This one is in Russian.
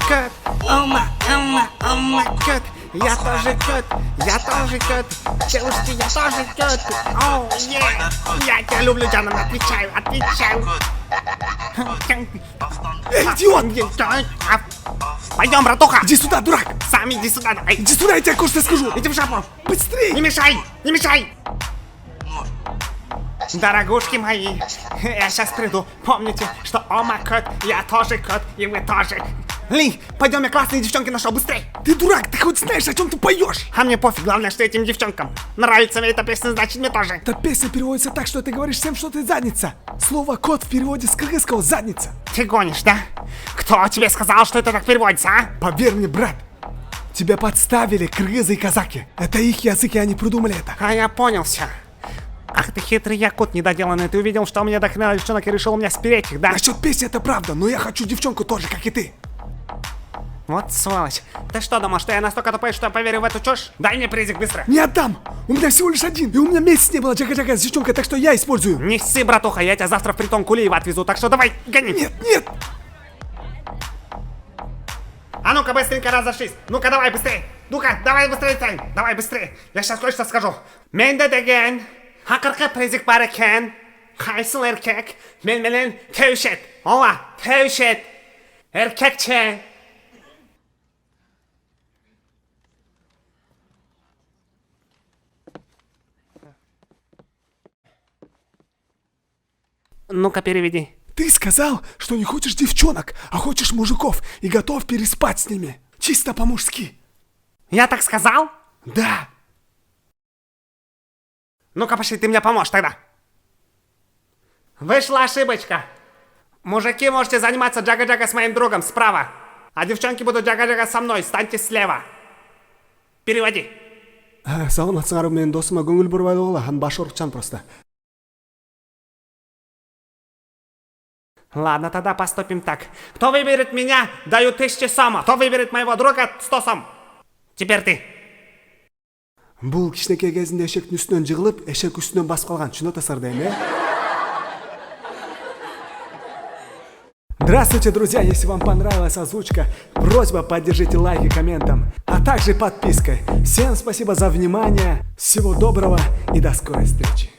кот, о май кот. Я тоже кот, я тоже кот. Девушки, я тоже кот. Оу, я тебя люблю, Джаном, отвечаю. Идиот! Пойдем, братуха. Иди сюда, дурак! Сам иди сюда, давай. Иди сюда, я тебе кое-что скажу! Иди в жопу. Быстрей! Не мешай. Дорогушки мои, я сейчас приду. Помните, что о май кот, я тоже кот, и вы тоже. Ли, пойдем, я классные девчонки нашел, быстрей. Ты дурак, ты хоть знаешь, о чем ты поешь? А мне пофиг, главное, что этим девчонкам нравится мне эта песня, значит мне тоже. Эта песня переводится так, что ты говоришь всем, что ты задница. Слово кот в переводе с кыргызского задница. Ты гонишь, да? Кто тебе сказал, что это так переводится, а? Поверь мне, брат. Тебя подставили кыргызы и казаки. Это их язык, и они придумали это. А я понял все. Ах ты хитрый якут недоделанный, ты увидел, что у меня дохрена девчонок и решил у меня спереть их, да? Насчет песни это правда, но я хочу девчонку тоже, как и ты. Вот сволочь. Ты что думал, что я настолько тупой, что я поверю в эту чушь? Дай мне призик быстро. Не отдам! У меня всего лишь один, и у меня месяц не было джага-джага с девчонкой, так что я использую. Не ссы, братуха, я тебя завтра в притон Кулиева отвезу, так что давай, гони. Нет! А ну-ка быстренько разошлись. Ну-ка давай быстрее. Ну-ка, давай быстрее, Тань. Давай быстрее. Я сейчас кое-что скажу. Менде деген. Хакырка призик бар экен. Кайсыл эркек. Менен тевшет. Ола, тевшет. Эркекче. Ну-ка переведи. Ты сказал, что не хочешь девчонок, а хочешь мужиков и готов переспать с ними. Чисто по-мужски. Я так сказал? Да. Ну-ка пошли, ты мне поможешь тогда. Вышла ошибочка. Мужики, можете заниматься джага-джага с моим другом справа. А девчонки будут джага-джага со мной, станьте слева. Переводи. Саламатсыңар, менин досума көңүл бурбайды боло, ан башы урукчан просто. Ладно, тогда поступим так. Кто выберет меня, даю 1000 сомов. Кто выберет моего друга, 100 сом. Теперь ты. Бул кичинекей кезинде эшектин үстүнөн жыгылып, эшек үстүнөн басып калган. Түшүнүп атасыңар дейм, Здравствуйте, друзья! Если вам понравилась озвучка, просьба поддержите лайк и комментом, а также подпиской. Всем спасибо за внимание, всего доброго и до скорой встречи!